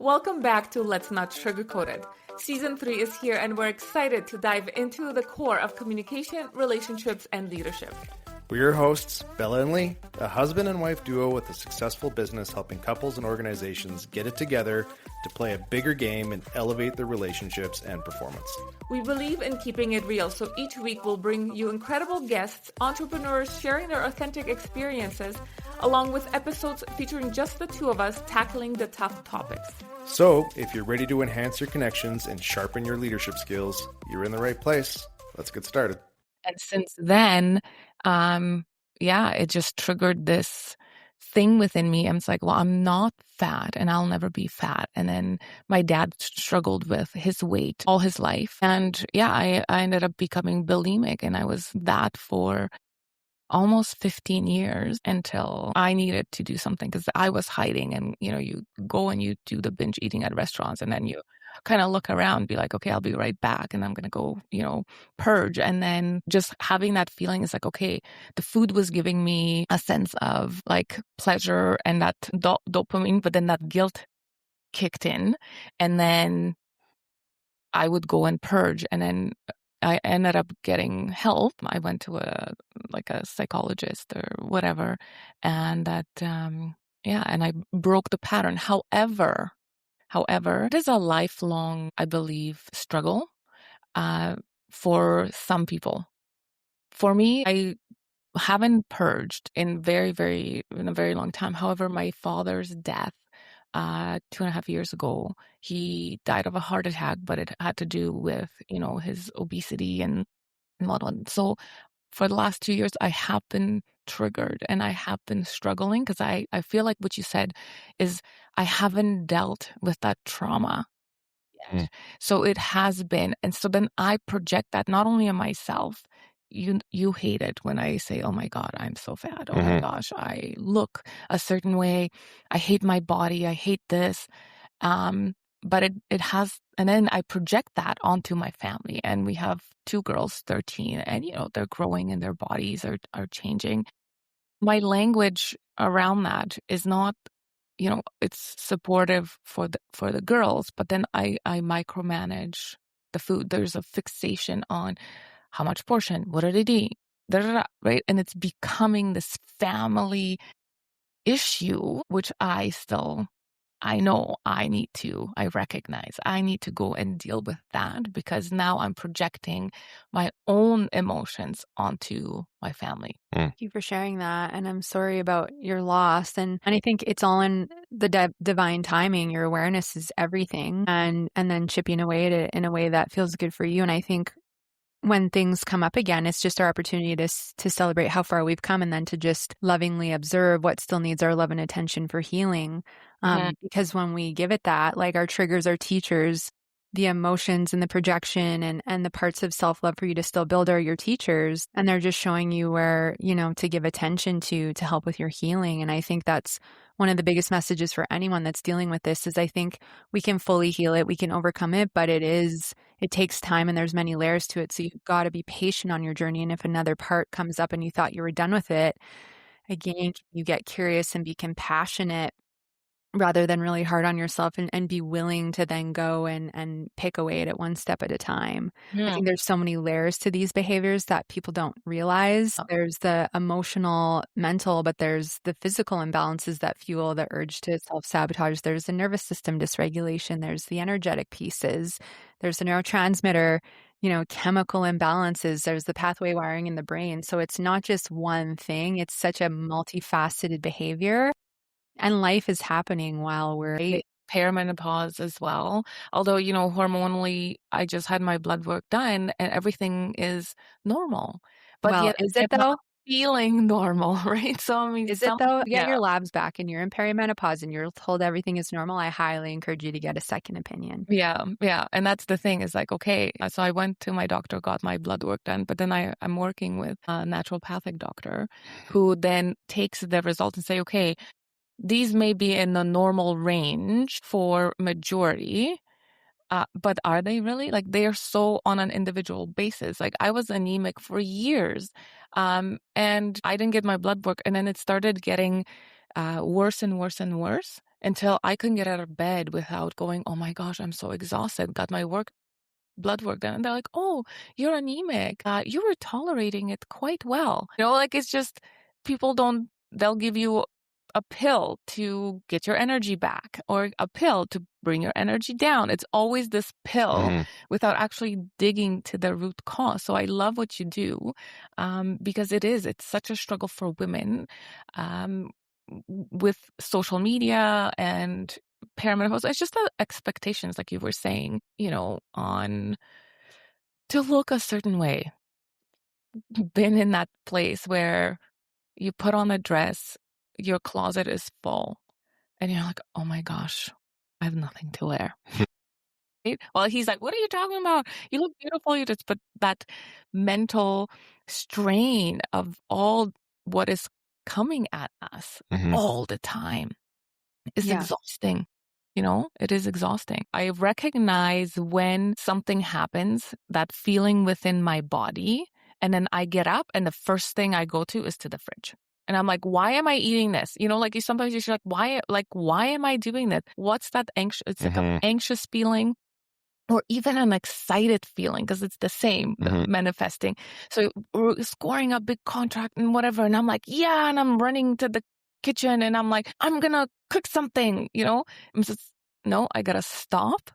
Welcome back to Let's Not Sugarcoat It. Season 3 is here and we're excited to dive into the core of communication, relationships, and leadership. We're your hosts, Bella and Lee, a husband and wife duo with a successful business helping couples and organizations get it together to play a bigger game and elevate their relationships and performance. We believe in keeping it real, so each week we'll bring you incredible guests, entrepreneurs sharing their authentic experiences, along with episodes featuring just the two of us tackling the tough topics. So, if you're ready to enhance your connections and sharpen your leadership skills, you're in the right place. Let's get started. And since then, it just triggered this thing within me. I'm like, well, I'm not fat and I'll never be fat. And then my dad struggled with his weight all his life. And I ended up becoming bulimic, and I was that for almost 15 years until I needed to do something because I was hiding. And, you go and you do the binge eating at restaurants, and then you kind of look around, be like, okay, I'll be right back. And I'm going to go, purge. And then just having that feeling is like, okay, the food was giving me a sense of like pleasure and that dopamine, but then that guilt kicked in. And then I would go and purge. And then I ended up getting help. I went to a psychologist or whatever. And that, and I broke the pattern. However, it is a lifelong, I believe, struggle for some people. For me, I haven't purged in a very long time. However, my father's death 2.5 years ago, he died of a heart attack, but it had to do with, his obesity and whatnot. So for the last 2 years, I have been triggered and I have been struggling because I feel like what you said is I haven't dealt with that trauma yet. So it has been. And so then I project that not only on myself. You hate it when I say, oh my God, I'm so fat. Oh my gosh, I look a certain way. I hate my body. I hate this. But it has, and then I project that onto my family. And we have 2 girls, 13, and they're growing and their bodies are changing. My language around that is not, it's supportive for the girls, but then I micromanage the food. There's a fixation on how much portion, what did it eat, right? And it's becoming this family issue, which I know I recognize I need to go and deal with that because now I'm projecting my own emotions onto my family. Thank you for sharing that. And I'm sorry about your loss. And I think it's all in the divine timing. Your awareness is everything. And then chipping away at it in a way that feels good for you. And I think when things come up again, it's just our opportunity to celebrate how far we've come and then to just lovingly observe what still needs our love and attention for healing. Because when we give it that, like our triggers, our teachers, the emotions and the projection and the parts of self-love for you to still build are your teachers. And they're just showing you where, to give attention to help with your healing. And I think that's one of the biggest messages for anyone that's dealing with this is I think we can fully heal it. We can overcome it, but it takes time and there's many layers to it. So you've got to be patient on your journey. And if another part comes up and you thought you were done with it, again, you get curious and be compassionate rather than really hard on yourself and be willing to then go and pick away at it one step at a time. I think there's so many layers to these behaviors that people don't realize. There's the emotional, mental, but there's the physical imbalances that fuel the urge to self-sabotage. There's the nervous system dysregulation. There's the energetic pieces. There's the neurotransmitter, chemical imbalances. There's the pathway wiring in the brain. So it's not just one thing. It's such a multifaceted behavior. And life is happening while we're perimenopause as well. Although, hormonally, I just had my blood work done and everything is normal. But yet, is it though? Feeling normal, right? So, I mean, is it though? Get your labs back and you're in perimenopause and you're told everything is normal. I highly encourage you to get a second opinion. Yeah. And that's the thing is like, okay, so I went to my doctor, got my blood work done, but then I'm working with a naturopathic doctor who then takes the results and say, okay, these may be in the normal range for majority, but are they really? Like they are so on an individual basis. Like I was anemic for years, and I didn't get my blood work, and then it started getting worse and worse and worse. until I couldn't get out of bed without going, oh my gosh, I'm so exhausted. Got my blood work done. And they're like, oh, you're anemic. You were tolerating it quite well. Like it's just they'll give you a pill to get your energy back or a pill to bring your energy down. It's always this pill without actually digging to the root cause. So I love what you do because it's such a struggle for women with social media and perimenopause. It's just the expectations, like you were saying, on to look a certain way. Been in that place where you put on a dress, your closet is full, and you're like, oh my gosh, I have nothing to wear. Right? Well, he's like, what are you talking about? You look beautiful. But that mental strain of all what is coming at us all the time is exhausting. It is exhausting. I recognize when something happens, that feeling within my body, and then I get up and the first thing I go to is to the fridge. And I'm like, why am I eating this? Sometimes you're like, why am I doing that? What's that anxious? It's like an anxious feeling or even an excited feeling because it's the same manifesting. So we're scoring a big contract and whatever. And I'm like, yeah. And I'm running to the kitchen and I'm like, I'm going to cook something, I'm just, no, I got to stop.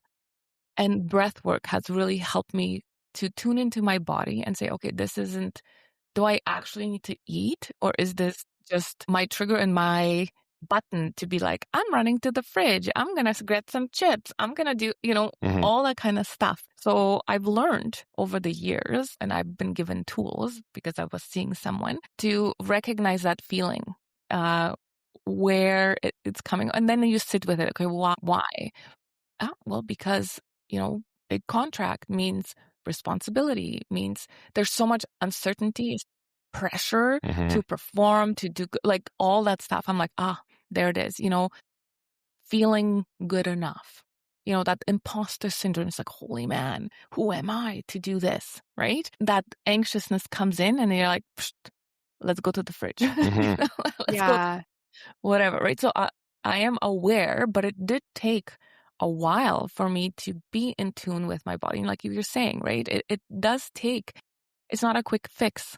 And breath work has really helped me to tune into my body and say, okay, do I actually need to eat? Or is this just my trigger and my button to be like, I'm running to the fridge. I'm going to get some chips. I'm going to do, all that kind of stuff. So I've learned over the years, and I've been given tools because I was seeing someone to recognize that feeling, where it's coming. And then you sit with it. Okay, why? Well, because, big contract means responsibility, means there's so much uncertainty, pressure to perform, to do like all that stuff. I'm like, there it is, feeling good enough. That imposter syndrome is like, holy man, who am I to do this? Right? That anxiousness comes in and you're like, let's go to the fridge. Let's go, whatever. Right. So I am aware, but it did take a while for me to be in tune with my body. And like you were saying, right? It does take, it's not a quick fix.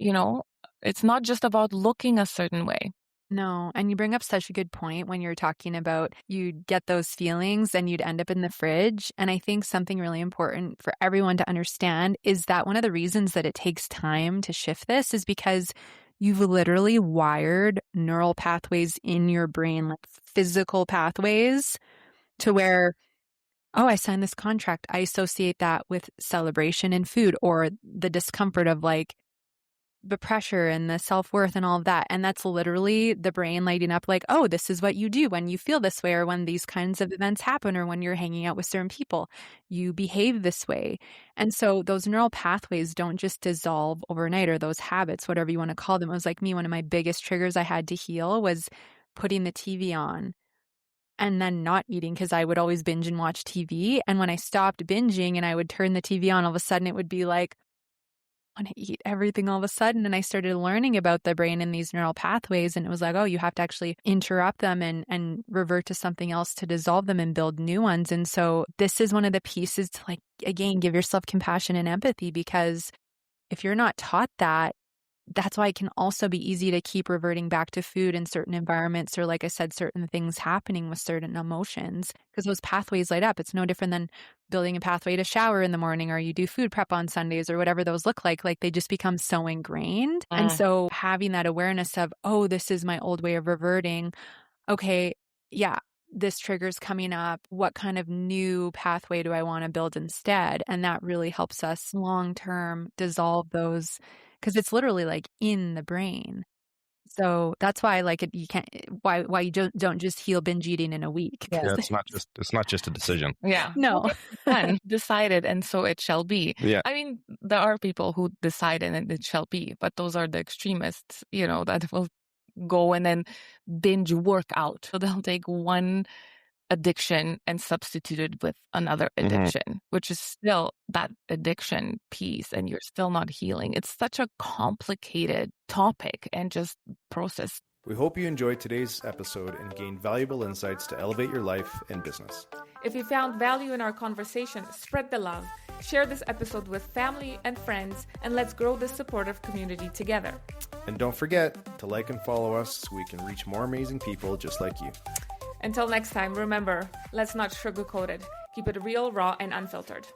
It's not just about looking a certain way. No. And you bring up such a good point when you're talking about you'd get those feelings and you'd end up in the fridge. And I think something really important for everyone to understand is that one of the reasons that it takes time to shift this is because you've literally wired neural pathways in your brain, like physical pathways, to where, oh, I signed this contract. I associate that with celebration and food or the discomfort of like the pressure and the self-worth and all of that. And that's literally the brain lighting up like, oh, this is what you do when you feel this way or when these kinds of events happen or when you're hanging out with certain people. You behave this way. And so those neural pathways don't just dissolve overnight, or those habits, whatever you want to call them. It was like me, one of my biggest triggers I had to heal was putting the TV on and then not eating, because I would always binge and watch TV. And when I stopped binging and I would turn the TV on, all of a sudden it would be like, I want to eat everything all of a sudden. And I started learning about the brain and these neural pathways. And it was like, oh, you have to actually interrupt them and revert to something else to dissolve them and build new ones. And so this is one of the pieces to, like, again, give yourself compassion and empathy, because if you're not taught that, that's why it can also be easy to keep reverting back to food in certain environments, or like I said, certain things happening with certain emotions, because those pathways light up. It's no different than building a pathway to shower in the morning, or you do food prep on Sundays, or whatever those look like they just become so ingrained. And so having that awareness of, oh, this is my old way of reverting. Okay, yeah, this trigger's coming up. What kind of new pathway do I want to build instead? And that really helps us long-term dissolve those, because it's literally like in the brain. So that's why, like, you can't, why you don't just heal binge eating in a week. Yeah, it's not just a decision. Yeah. No. And decided, and so it shall be. Yeah. I mean, there are people who decide and it shall be, but those are the extremists, that will go and then binge workout. So they'll take one addiction and substitute it with another addiction, which is still that addiction piece, and you're still not healing. It's such a complicated topic and just process. We hope you enjoyed today's episode and gained valuable insights to elevate your life and business. If you found value in our conversation, spread the love. Share this episode with family and friends, and let's grow this supportive community together. And don't forget to like and follow us so we can reach more amazing people just like you. Until next time, remember, let's not sugarcoat it. Keep it real, raw, and unfiltered.